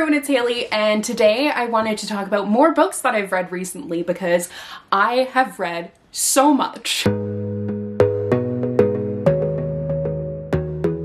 everyone, it's Hailey, and today I wanted to talk about more books that I've read recently because I have read so much.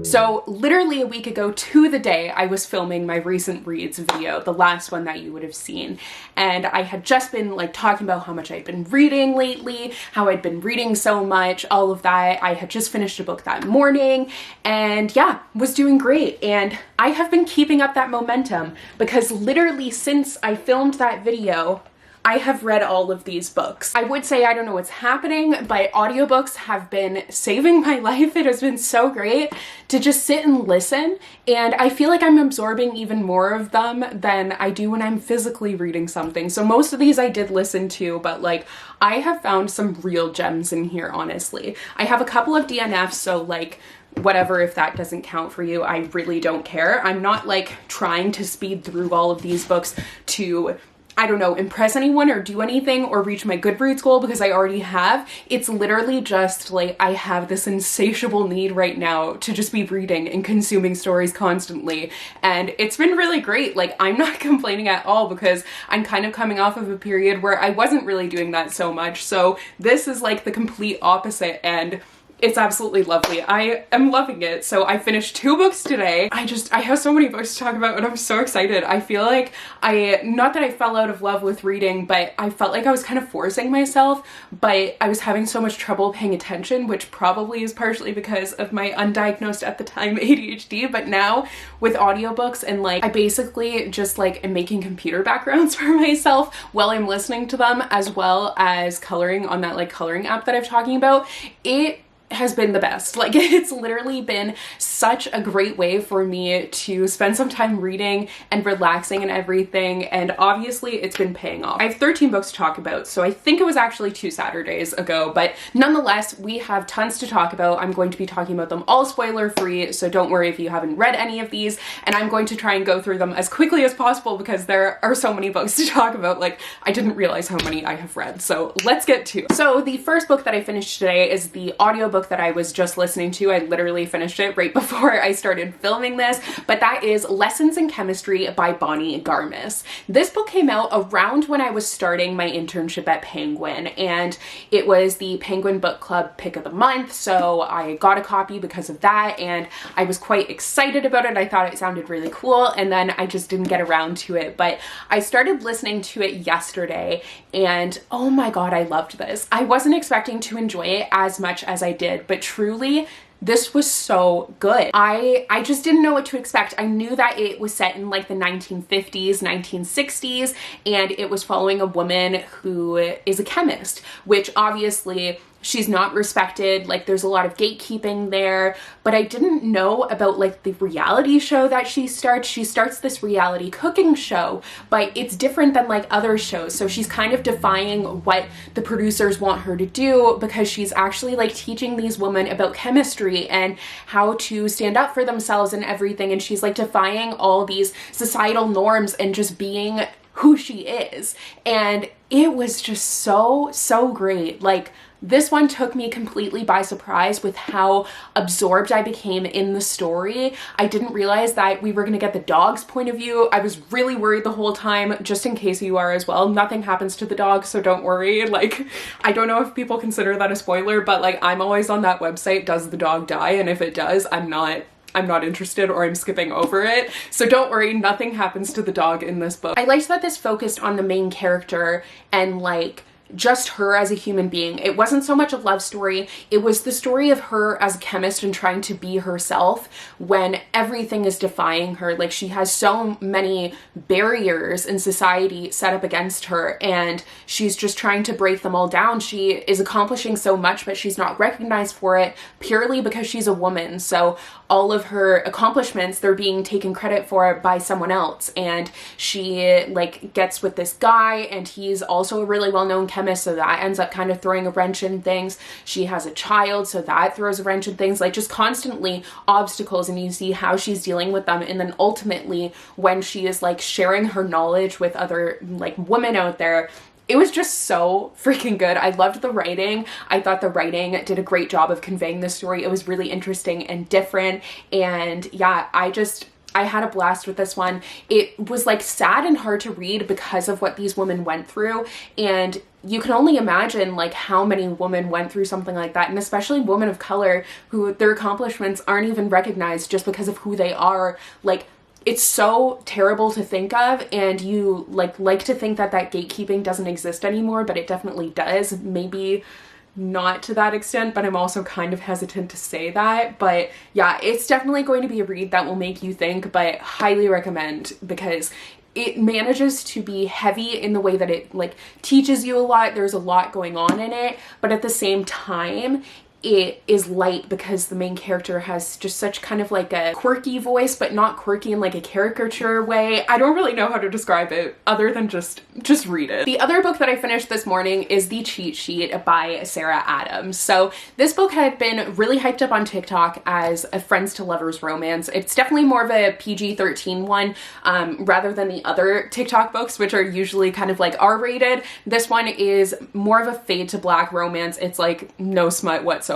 So literally a week ago to the day, I was filming my recent reads video, the last one that you would have seen. And I had just been like talking about how much I'd been reading lately, how I'd been reading so much, all of that. I had just finished a book that morning and yeah, was doing great. And I have been keeping up that momentum because literally since I filmed that video, I have read all of these books. I would say I don't know what's happening, but audiobooks have been saving my life. It has been so great to just sit and listen, and I feel like I'm absorbing even more of them than I do when I'm physically reading something. So most of these I did listen to, but like I have found some real gems in here, honestly. I have a couple of DNFs, so like whatever, if that doesn't count for you, I really don't care. I'm not like trying to speed through all of these books to, I don't know, impress anyone or do anything or reach my Goodreads goal, because I already have. It's literally just like I have this insatiable need right now to just be reading and consuming stories constantly, and it's been really great. Like I'm not complaining at all because I'm kind of coming off of a period where I wasn't really doing that so much. So this is like the complete opposite, and it's absolutely lovely. I am loving it. So I finished 2 books today. I have so many books to talk about and I'm so excited. I feel like not that I fell out of love with reading, but I felt like I was kind of forcing myself, but I was having so much trouble paying attention, which probably is partially because of my undiagnosed at the time ADHD. But now with audiobooks and like I basically just like am making computer backgrounds for myself while I'm listening to them, as well as coloring on that like coloring app that I'm talking about. It has been the best. Like it's literally been such a great way for me to spend some time reading and relaxing and everything, and obviously it's been paying off. I have 13 books to talk about, so I think it was actually 2 Saturdays ago, but nonetheless we have tons to talk about. I'm going to be talking about them all spoiler free, so don't worry if you haven't read any of these, and I'm going to try and go through them as quickly as possible because there are so many books to talk about. Like I didn't realize how many I have read, so let's get to it. So the first book that I finished today is the audiobook that I was just listening to. I literally finished it right before I started filming this, but that is Lessons in Chemistry by Bonnie Garmus. This book came out around when I was starting my internship at Penguin, and it was the Penguin Book Club pick of the month, so I got a copy because of that, and I was quite excited about it. I thought it sounded really cool, and then I just didn't get around to it, but I started listening to it yesterday, and oh my god, I loved this. I wasn't expecting to enjoy it as much as I did, but truly, this was so good. I just didn't know what to expect. I knew that it was set in like the 1950s, 1960s, and it was following a woman who is a chemist, which obviously she's not respected. Like there's a lot of gatekeeping there, but I didn't know about like the reality show that she starts. She starts this reality cooking show, but it's different than like other shows. So she's kind of defying what the producers want her to do, because she's actually like teaching these women about chemistry and how to stand up for themselves and everything. And she's like defying all these societal norms and just being who she is. And it was just so great. Like this one took me completely by surprise with how absorbed I became in the story. I didn't realize that we were going to get the dog's point of view. I was really worried the whole time, just in case you are as well. Nothing happens to the dog, so don't worry. Like, I don't know if people consider that a spoiler, but like I'm always on that website, does the dog die? And if it does, I'm not interested, or I'm skipping over it. So don't worry, nothing happens to the dog in this book. I liked that this focused on the main character and like just her as a human being. It wasn't so much a love story, it was the story of her as a chemist and trying to be herself when everything is defying her. Like she has so many barriers in society set up against her, and she's just trying to break them all down. She is accomplishing so much, but she's not recognized for it purely because she's a woman. So all of her accomplishments, they're being taken credit for by someone else, and she like gets with this guy, and he's also a really well-known chemist, so that ends up kind of throwing a wrench in things. She has a child, so that throws a wrench in things. Like just constantly obstacles, and you see how she's dealing with them. And then ultimately when she is like sharing her knowledge with other like women out there, it was just so freaking good. I loved the writing. I thought the writing did a great job of conveying the story. It was really interesting and different, and yeah, I had a blast with this one. It was like sad and hard to read because of what these women went through, and you can only imagine like how many women went through something like that, and especially women of color who their accomplishments aren't even recognized just because of who they are. Like, it's so terrible to think of, and you like to think that that gatekeeping doesn't exist anymore, but it definitely does. Maybe not to that extent, but I'm also kind of hesitant to say that. But yeah, it's definitely going to be a read that will make you think, but highly recommend, because it manages to be heavy in the way that it like teaches you a lot. There's a lot going on in it, but at the same time it is light because the main character has just such kind of like a quirky voice, but not quirky in like a caricature way. I don't really know how to describe it other than just read it. The other book that I finished this morning is The Cheat Sheet by Sarah Adams. So this book had been really hyped up on TikTok as a friends to lovers romance. It's definitely more of a PG-13 one, rather than the other TikTok books, which are usually kind of like R-rated. This one is more of a fade to black romance. It's like no smut whatsoever.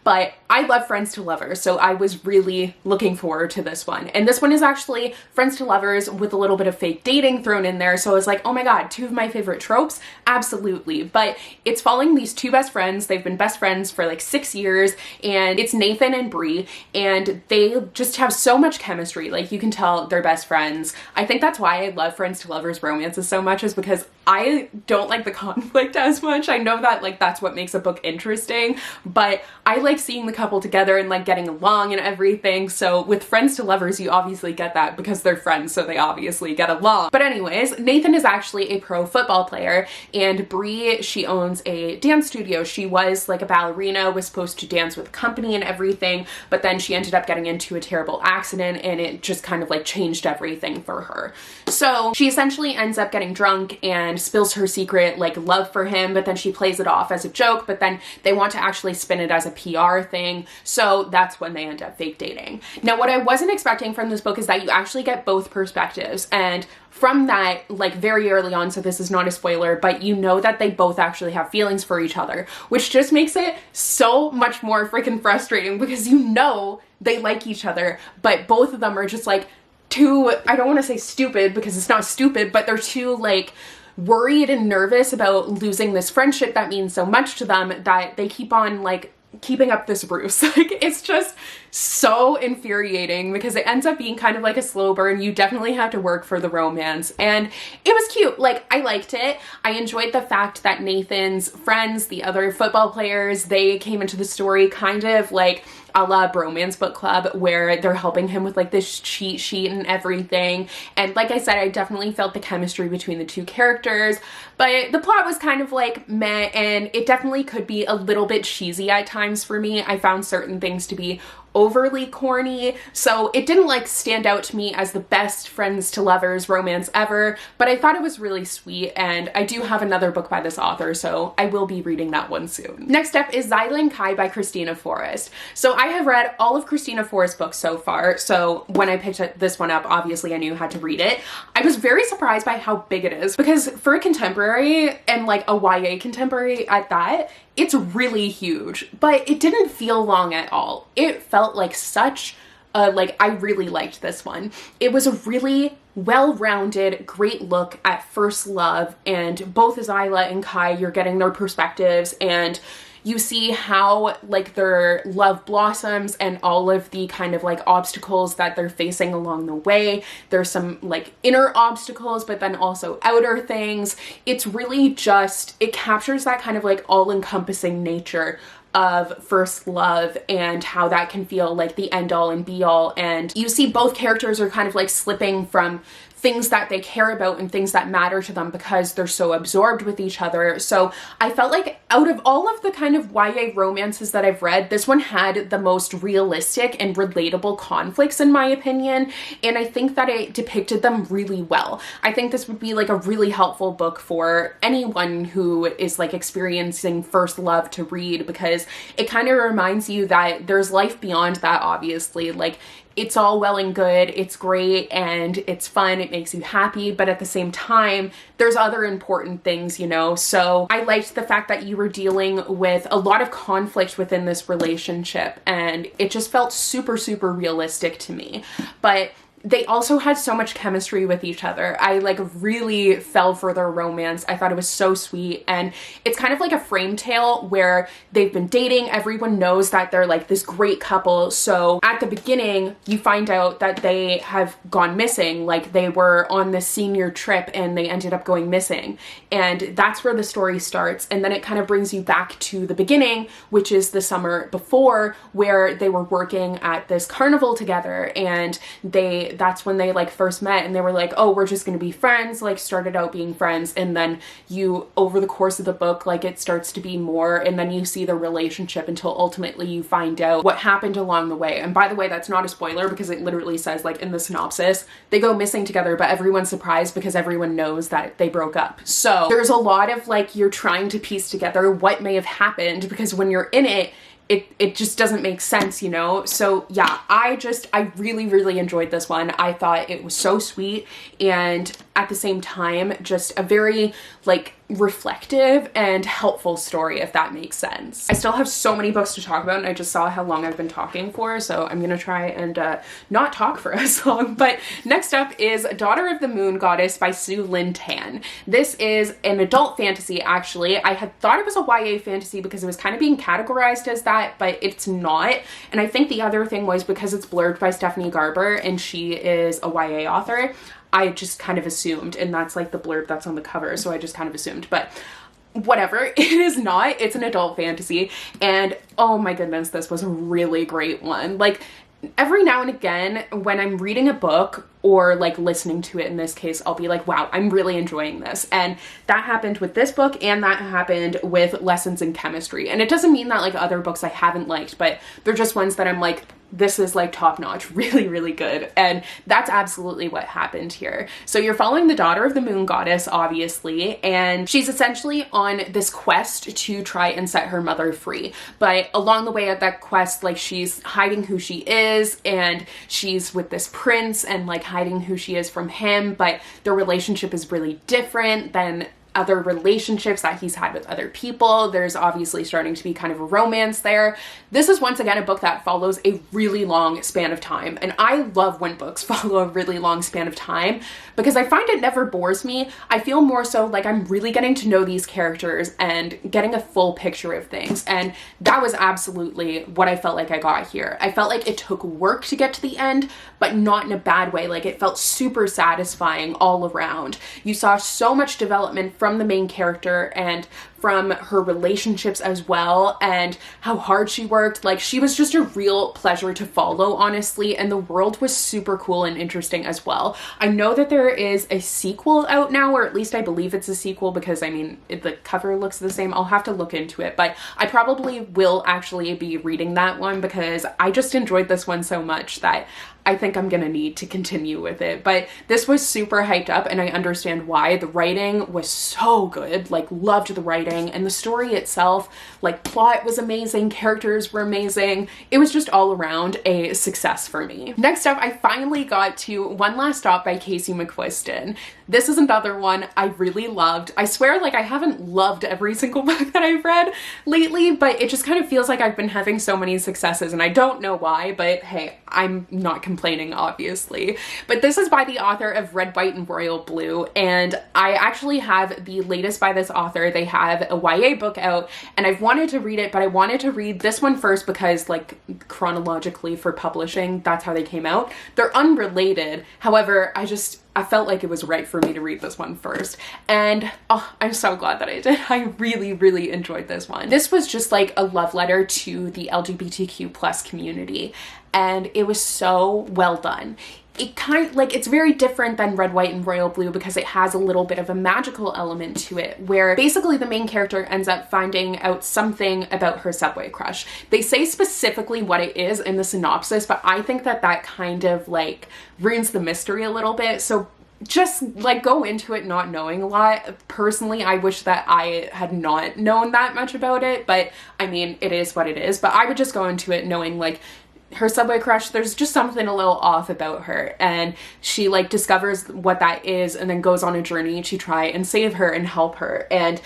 But I love friends to lovers, so I was really looking forward to this one. And this one is actually friends to lovers with a little bit of fake dating thrown in there, so I was like, oh my god, two of my favorite tropes? Absolutely. But it's following these two best friends. They've been best friends for like 6 years, and it's Nathan and Bree, and they just have so much chemistry. Like, you can tell they're best friends. I think that's why I love friends to lovers romances so much, is because I don't like the conflict as much. I know that like that's what makes a book interesting, but I like seeing the couple together and like getting along and everything. So with friends to lovers, you obviously get that because they're friends, so they obviously get along. But anyways, Nathan is actually a pro football player, and Bree, she owns a dance studio. She was like a ballerina, was supposed to dance with a company and everything, but then she ended up getting into a terrible accident, and it just kind of like changed everything for her. So she essentially ends up getting drunk and spills her secret like love for him, but then she plays it off as a joke, but then they want to actually spin it as a PR thing, so that's when they end up fake dating. Now, what I wasn't expecting from this book is that you actually get both perspectives, and from that, like very early on, so this is not a spoiler, but you know that they both actually have feelings for each other, which just makes it so much more freaking frustrating, because you know they like each other, but both of them are just like too, I don't want to say stupid because it's not stupid, but they're too like worried and nervous about losing this friendship that means so much to them that they keep on like keeping up this ruse. Like, it's just so infuriating because it ends up being kind of like a slow burn. You definitely have to work for the romance, and it was cute. Like, I liked it. I enjoyed the fact that Nathan's friends, the other football players, they came into the story kind of like a la Bromance Book Club, where they're helping him with like this cheat sheet and everything. And like I said, I definitely felt the chemistry between the two characters, but the plot was kind of like meh, and it definitely could be a little bit cheesy at times for me. I found certain things to be overly corny, so it didn't like stand out to me as the best friends to lovers romance ever, but I thought it was really sweet, and I do have another book by this author, so I will be reading that one soon. Next up is Zyla and Kai by Kristina Forrest. So I have read all of Kristina Forrest's books so far, so when I picked this one up, obviously I knew I had to read it. I was very surprised by how big it is, because for a contemporary, and like a YA contemporary at that, it's really huge, but it didn't feel long at all. It felt like such a, like, I really liked this one. It was a really well-rounded, great look at first love, and both Zyla and Kai, you're getting their perspectives, and you see how like their love blossoms and all of the kind of like obstacles that they're facing along the way. There's some like inner obstacles, but then also outer things. It's really just, it captures that kind of like all-encompassing nature of first love and how that can feel like the end all and be all. And you see both characters are kind of like slipping from things that they care about and things that matter to them because they're so absorbed with each other. So I felt like out of all of the kind of YA romances that I've read, this one had the most realistic and relatable conflicts in my opinion, and I think that it depicted them really well. I think this would be like a really helpful book for anyone who is like experiencing first love to read, because it kind of reminds you that there's life beyond that, obviously. Like, it's all well and good, it's great, and it's fun, it makes you happy, but at the same time, there's other important things, you know? So I liked the fact that you were dealing with a lot of conflict within this relationship, and it just felt super, super realistic to me. But they also had so much chemistry with each other. I like really fell for their romance. I thought it was so sweet. And it's kind of like a frame tale where they've been dating. Everyone knows that they're like this great couple. So at the beginning, you find out that they have gone missing. Like they were on this senior trip and they ended up going missing. And that's where the story starts. And then it kind of brings you back to the beginning, which is the summer before, where they were working at this carnival together, and that's when they like first met, and they were like, oh, we're just gonna be friends, like started out being friends. And then you, over the course of the book, like it starts to be more, and then you see the relationship until ultimately you find out what happened along the way. And by the way, that's not a spoiler because it literally says like in the synopsis, they go missing together, but everyone's surprised because everyone knows that they broke up. So there's a lot of like, you're trying to piece together what may have happened, because when you're in it, it just doesn't make sense, you know? So yeah, I really, really enjoyed this one. I thought it was so sweet, and at the same time, just a very like reflective and helpful story, if that makes sense. I still have so many books to talk about, and I just saw how long I've been talking for, so I'm gonna try and not talk for as long. But next up is Daughter of the Moon Goddess by Sue Lynn Tan. This is an adult fantasy, actually. I had thought it was a YA fantasy because it was kind of being categorized as that, but it's not. And I think the other thing was because it's blurbed by Stephanie Garber and she is a YA author, I just kind of assumed, and that's like the blurb that's on the cover, so I just kind of assumed, but whatever, it is not. It's an adult fantasy, and oh my goodness, this was a really great one. Like, every now and again when I'm reading a book or like listening to it, in this case, I'll be like, wow, I'm really enjoying this. And that happened with this book, and that happened with Lessons in Chemistry. And it doesn't mean that like other books I haven't liked, but they're just ones that I'm like, this is like top notch, really, really good. And that's absolutely what happened here. So you're following the Daughter of the Moon Goddess, obviously, and she's essentially on this quest to try and set her mother free. But along the way of that quest, like she's hiding who she is, and she's with this prince and like hiding who she is from him, but their relationship is really different than other relationships that he's had with other people. There's obviously starting to be kind of a romance there. This is once again a book that follows a really long span of time, and I love when books follow a really long span of time because I find it never bores me. I feel more so like I'm really getting to know these characters and getting a full picture of things, and that was absolutely what I felt like I got here. I felt like it took work to get to the end, but not in a bad way. Like, it felt super satisfying all around. You saw so much development from the main character and from her relationships as well, and how hard she worked. Like, she was just a real pleasure to follow, honestly, and the world was super cool and interesting as well. I know that there is a sequel out now, or at least I believe it's a sequel, because I mean, the cover looks the same. I'll have to look into it, but I probably will actually be reading that one because I just enjoyed this one so much that I think I'm gonna need to continue with it. But this was super hyped up, and I understand why. The writing was so good, like loved the writing, and the story itself, like plot was amazing, characters were amazing. It was just all around a success for me. Next up, I finally got to One Last Stop by Casey McQuiston. This is another one I really loved. I swear, like, I haven't loved every single book that I've read lately, but it just kind of feels like I've been having so many successes, and I don't know why, but hey, I'm not complaining, obviously. But this is by the author of Red, White, and Royal Blue, and I actually have the latest by this author. They have a YA book out, and I've wanted to read it, but I wanted to read this one first because, like, chronologically for publishing, that's how they came out. They're unrelated. However, I felt like it was right for me to read this one first. And oh, I'm so glad that I did. I really, really enjoyed this one. This was just like a love letter to the LGBTQ plus community, and it was so well done. It kind of, like, it's very different than Red, White, and Royal Blue because it has a little bit of a magical element to it, where basically the main character ends up finding out something about her subway crush. They say specifically what it is in the synopsis, but I think that that kind of like ruins the mystery a little bit. So just like go into it not knowing a lot. Personally, I wish that I had not known that much about it, but I mean, it is what it is. But I would just go into it knowing, like, her subway crush, there's just something a little off about her, and she like discovers what that is and then goes on a journey to try and save her and help her. And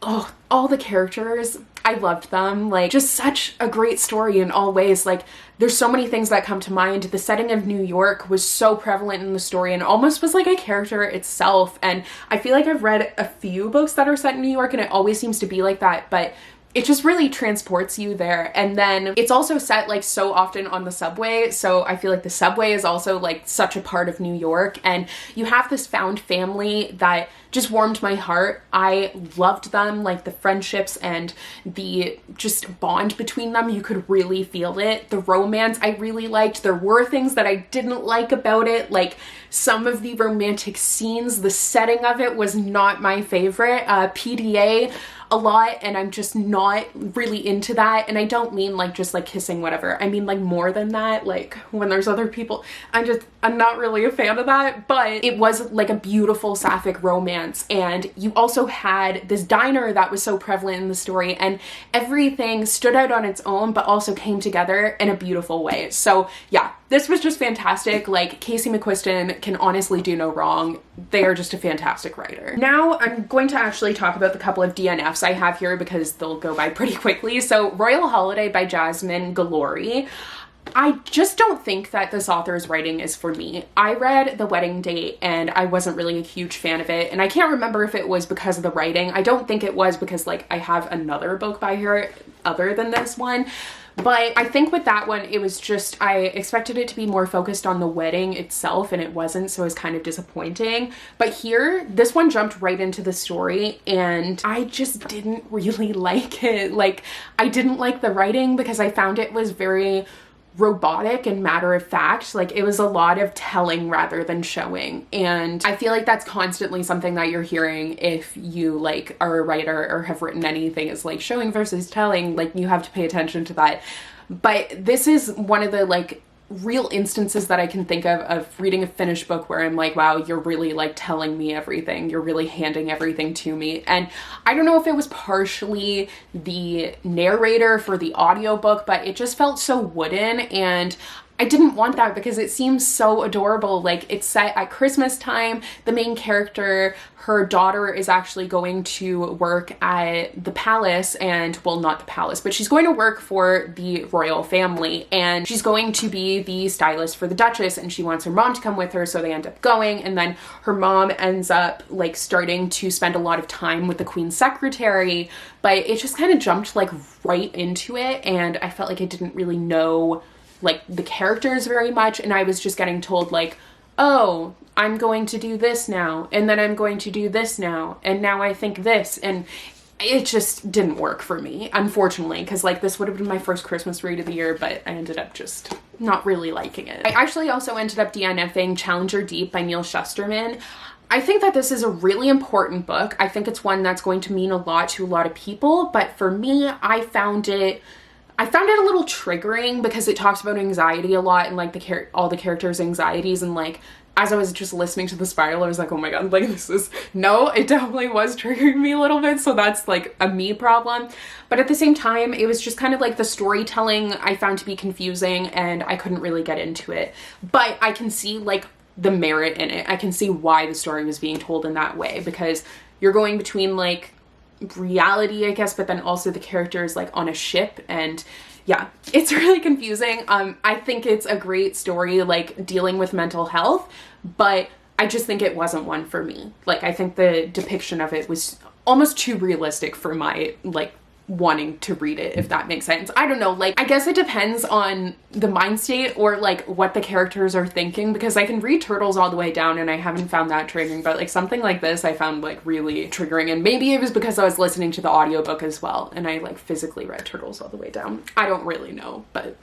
oh, all the characters, I loved them. Like, just such a great story in all ways. Like, there's so many things that come to mind. The setting of New York was so prevalent in the story and almost was like a character itself. And I feel like I've read a few books that are set in New York and it always seems to be like that, but it just really transports you there. And then it's also set like so often on the subway. So I feel like the subway is also like such a part of New York. And you have this found family that just warmed my heart. I loved them, like the friendships and the just bond between them. You could really feel it. The romance I really liked. There were things that I didn't like about it. Like some of the romantic scenes, the setting of it was not my favorite. PDA a lot, and I'm just not really into that. And I don't mean like just like kissing whatever, I mean like more than that, like when there's other people. I'm not really a fan of that. But it was like a beautiful sapphic romance, and you also had this diner that was so prevalent in the story, and everything stood out on its own but also came together in a beautiful way. So yeah, this was just fantastic. Like, Casey McQuiston can honestly do no wrong. They are just a fantastic writer. Now I'm going to actually talk about the couple of DNFs I have here because they'll go by pretty quickly. So Royal Holiday by Jasmine, Guillory. I just don't think that this author's writing is for me. I read The Wedding Date and I wasn't really a huge fan of it, and I can't remember if it was because of the writing. I don't think it was, because like I have another book by her other than this one. But I think with that one, it was just, I expected it to be more focused on the wedding itself, and it wasn't, so it was kind of disappointing. But here, this one jumped right into the story, and I just didn't really like it. Like, I didn't like the writing because I found it was very robotic and matter of fact. Like, it was a lot of telling rather than showing, and I feel like that's constantly something that you're hearing if you like are a writer or have written anything, is like showing versus telling. Like, you have to pay attention to that. But this is one of the like real instances that I can think of reading a finished book where I'm like, wow, you're really like telling me everything. You're really handing everything to me. And I don't know if it was partially the narrator for the audiobook, but it just felt so wooden, and I didn't want that because it seems so adorable. Like, it's set at Christmas time. The main character, her daughter, is actually going to work at the palace, and well, not the palace, but she's going to work for the royal family, and she's going to be the stylist for the Duchess, and she wants her mom to come with her, so they end up going. And then her mom ends up like starting to spend a lot of time with the Queen's secretary, but it just kind of jumped like right into it, and I felt like I didn't really know like the characters very much, and I was just getting told like, oh, I'm going to do this now, and then I'm going to do this now, and now I think this, and it just didn't work for me, unfortunately, because like this would have been my first Christmas read of the year, but I ended up just not really liking it. I actually also ended up DNFing Challenger Deep by Neal Shusterman. I think that this is a really important book. I think it's one that's going to mean a lot to a lot of people, but for me, I found it a little triggering because it talks about anxiety a lot, and like all the characters' anxieties, and like as I was just listening to the spiral, I was like, oh my god, like it definitely was triggering me a little bit, so that's like a me problem. But at the same time, it was just kind of like the storytelling I found to be confusing, and I couldn't really get into it. But I can see like the merit in it. I can see why the story was being told in that way, because you're going between like reality, I guess, but then also the characters like on a ship, and yeah, it's really confusing. I think it's a great story like dealing with mental health, but I just think it wasn't one for me. Like, I think the depiction of it was almost too realistic for my like wanting to read it, if that makes sense. I don't know, like, I guess it depends on the mind state or like what the characters are thinking, because I can read Turtles all the way down and I haven't found that triggering, but like something like this I found like really triggering, and maybe it was because I was listening to the audiobook as well and I like physically read Turtles all the way down. I don't really know, but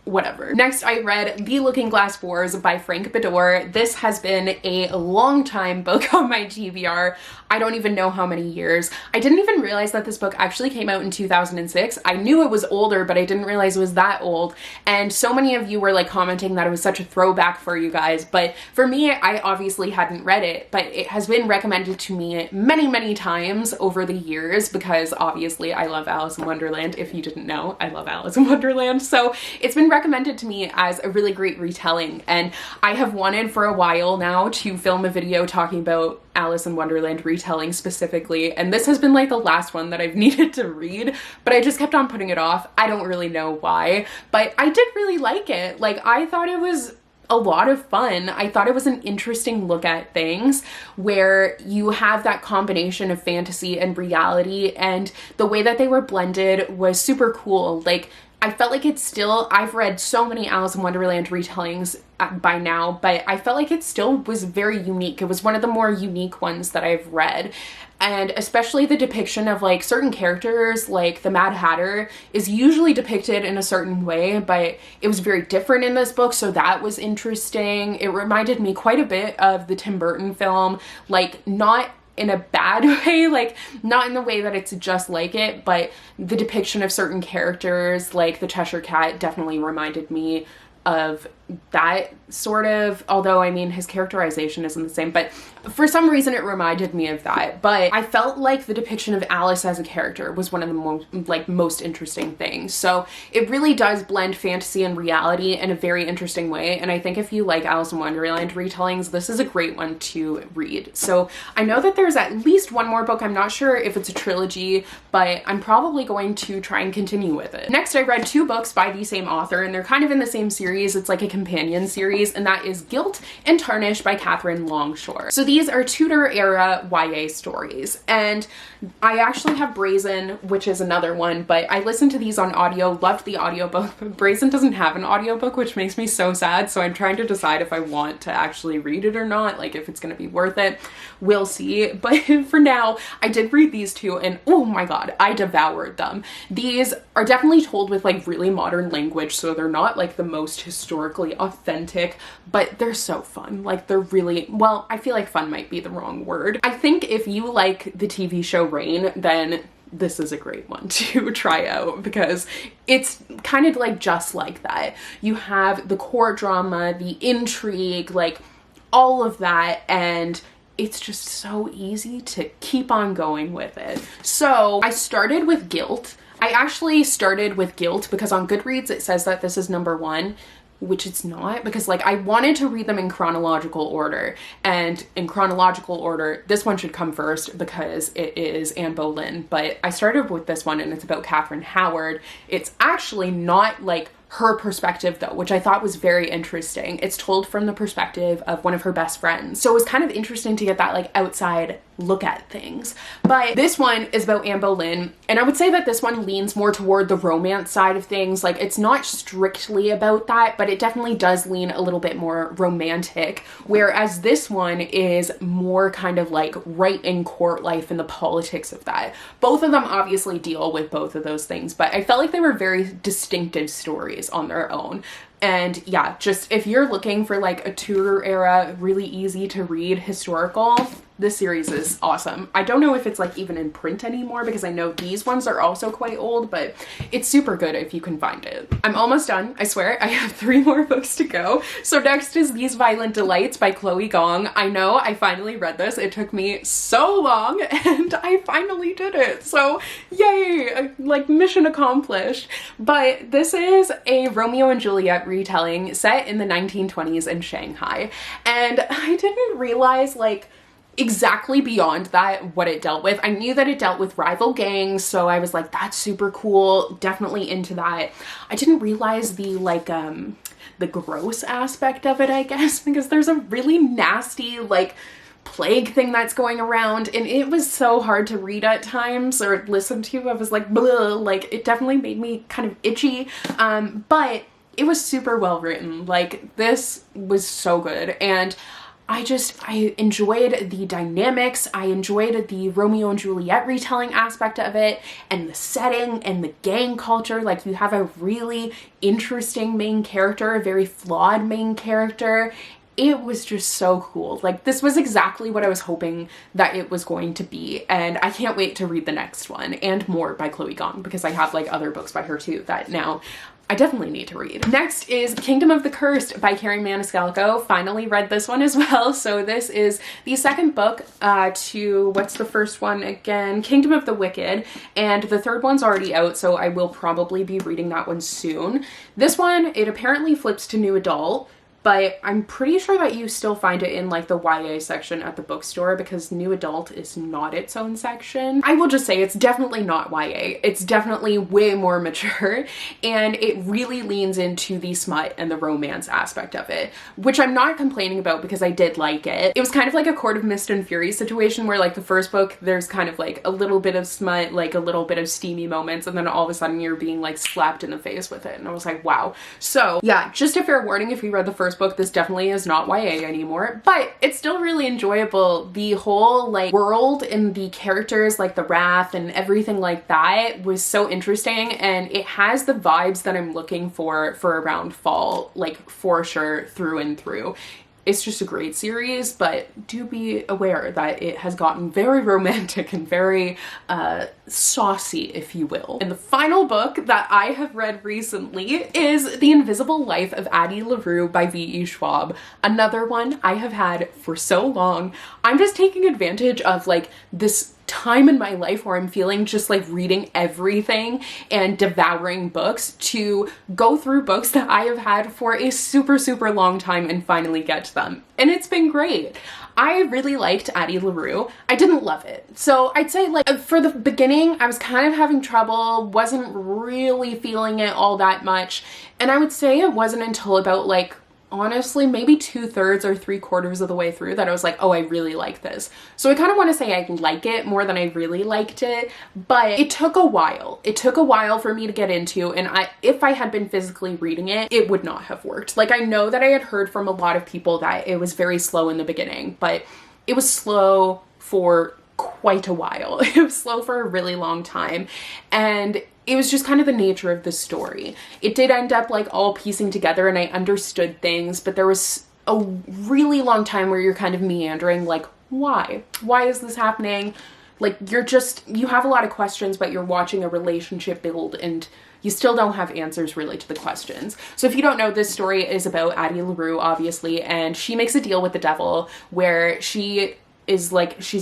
whatever. Next, I read The Looking Glass Wars by Frank Beddor. This has been a long time book on my TBR. I don't even know how many years. I didn't even realize that this book actually came out in 2006. I knew it was older, but I didn't realize it was that old. And so many of you were like commenting that it was such a throwback for you guys. But for me, I obviously hadn't read it, but it has been recommended to me many, many times over the years, because obviously I love Alice in Wonderland. If you didn't know, I love Alice in Wonderland. So it's been recommended to me as a really great retelling, and I have wanted for a while now to film a video talking about Alice in Wonderland retelling specifically, and this has been like the last one that I've needed to read, but I just kept on putting it off. I don't really know why, but I did really like it. Like, I thought it was a lot of fun. I thought it was an interesting look at things where you have that combination of fantasy and reality, and the way that they were blended was super cool. Like, I felt like it's still, I've read so many Alice in Wonderland retellings by now, but I felt like it still was very unique. It was one of the more unique ones that I've read. And especially the depiction of like certain characters, like the Mad Hatter is usually depicted in a certain way, but it was very different in this book, so that was interesting. It reminded me quite a bit of the Tim Burton film, like not in a bad way, like not in the way that it's just like it, but the depiction of certain characters, like the Cheshire Cat, definitely reminded me of that sort of, although I mean his characterization isn't the same, but for some reason it reminded me of that. But I felt like the depiction of Alice as a character was one of the most interesting things. So it really does blend fantasy and reality in a very interesting way, and I think if you like Alice in Wonderland retellings, this is a great one to read. So I know that there's at least one more book. I'm not sure if it's a trilogy, but I'm probably going to try and continue with it. Next, I read 2 books by the same author, and they're kind of in the same series. It's like a companion series, and that is Gilt and Tarnish by Katherine Longshore. So these are Tudor era YA stories, and I actually have Brazen, which is another one, but I listened to these on audio, loved the audiobook. Brazen doesn't have an audiobook, which makes me so sad, so I'm trying to decide if I want to actually read it or not, like if it's gonna be worth it. We'll see, but for now, I did read these 2, and oh my god, I devoured them. These are definitely told with like really modern language, so they're not like the most historically authentic, but they're so fun. Like, they're really, well, I feel like fun might be the wrong word. I think if you like the TV show Reign, then this is a great one to try out, because it's kind of like just like that. You have the court drama, the intrigue, like all of that, and it's just so easy to keep on going with it. So I started with Gilt. I actually started with Gilt because on Goodreads it says that this is #1, which it's not, because like I wanted to read them in chronological order, and in chronological order this one should come first because it is Anne Boleyn, but I started with this one and it's about Catherine Howard. It's actually not like her perspective though, which I thought was very interesting. It's told from the perspective of one of her best friends, so it was kind of interesting to get that like outside look at things. But this one is about Anne Boleyn, and I would say that this one leans more toward the romance side of things. Like, it's not strictly about that, but it definitely does lean a little bit more romantic, whereas this one is more kind of like right in court life and the politics of that. Both of them obviously deal with both of those things, but I felt like they were very distinctive stories on their own. And yeah, just if you're looking for like a Tudor era, really easy to read historical, this series is awesome. I don't know if it's like even in print anymore, because I know these ones are also quite old, but it's super good if you can find it. I'm almost done, I swear. I have 3 more books to go. So next is These Violent Delights by Chloe Gong. I know I finally read this. It took me so long and I finally did it. So yay, like mission accomplished. But this is a Romeo and Juliet retelling set in the 1920s in Shanghai. And I didn't realize like exactly beyond that what it dealt with. I knew that it dealt with rival gangs, so I was like, that's super cool, definitely into that. I didn't realize the like the gross aspect of it, I guess, because there's a really nasty like plague thing that's going around, and it was so hard to read at times or listen to. I was like, bleh, like it definitely made me kind of itchy, but it was super well written. Like, this was so good, and I enjoyed the dynamics. I enjoyed the Romeo and Juliet retelling aspect of it, and the setting and the gang culture. Like, you have a really interesting main character, a very flawed main character. It was just so cool. Like, this was exactly what I was hoping that it was going to be, and I can't wait to read the next one and more by Chloe Gong, because I have like other books by her too that now I definitely need to read. Next is Kingdom of the Cursed by Kerri Maniscalco. Finally read this one as well. So this is the second book to, what's the first one again? Kingdom of the Wicked. And the third one's already out, so I will probably be reading that one soon. This one, it apparently flips to new adult, but I'm pretty sure that you still find it in like the YA section at the bookstore because new adult is not its own section. I will just say it's definitely not YA. It's definitely way more mature, and it really leans into the smut and the romance aspect of it, which I'm not complaining about because I did like it. It was kind of like a Court of Mist and Fury situation where like the first book, there's kind of like a little bit of smut, like a little bit of steamy moments, and then all of a sudden you're being like slapped in the face with it. And I was like, wow. So yeah, just a fair warning if you read the first book, this definitely is not YA anymore, but it's still really enjoyable. The whole like world and the characters, like the wrath and everything like that was so interesting, and it has the vibes that I'm looking for around fall, like for sure, through and through. It's just a great series, but do be aware that it has gotten very romantic and very saucy, if you will. And the final book that I have read recently is The Invisible Life of Addie LaRue by V.E. Schwab. Another one I have had for so long. I'm just taking advantage of like this time in my life where I'm feeling just like reading everything and devouring books to go through books that I have had for a super, super long time and finally get to them. And it's been great. I really liked Addie LaRue. I didn't love it. So I'd say like for the beginning, I was kind of having trouble, wasn't really feeling it all that much. And I would say it wasn't until about like, honestly, maybe 2/3 or 3/4 of the way through that I was like, oh, I really like this. So I kind of want to say I like it more than I really liked it, but it took a while. It took a while for me to get into, and if I had been physically reading it, it would not have worked. Like I know that I had heard from a lot of people that it was very slow in the beginning, but it was slow for quite a while. It was slow for a really long time, and it was just kind of the nature of the story. It did end up like all piecing together and I understood things, but there was a really long time where you're kind of meandering like, why? Why is this happening? Like you have a lot of questions, but you're watching a relationship build and you still don't have answers really to the questions. So if you don't know, this story is about Addie LaRue, obviously, and she makes a deal with the devil where she's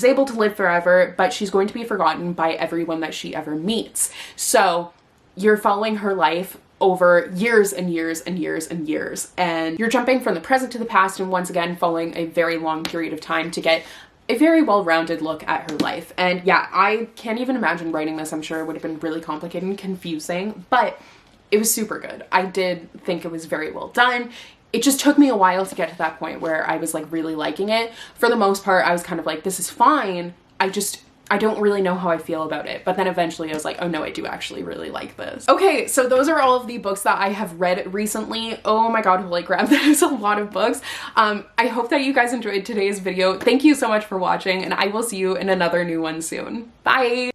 able to live forever, but she's going to be forgotten by everyone that she ever meets. So you're following her life over years and years and years and years, and you're jumping from the present to the past and once again following a very long period of time to get a very well-rounded look at her life. And yeah, I can't even imagine writing this. I'm sure it would have been really complicated and confusing, but it was super good. I did think it was very well done. It just took me a while to get to that point where I was like really liking it. For the most part, I was kind of like, this is fine. I don't really know how I feel about it. But then eventually I was like, oh no, I do actually really like this. Okay, so those are all of the books that I have read recently. Oh my god, holy crap, that is a lot of books. I hope that you guys enjoyed today's video. Thank you so much for watching, and I will see you in another new one soon. Bye!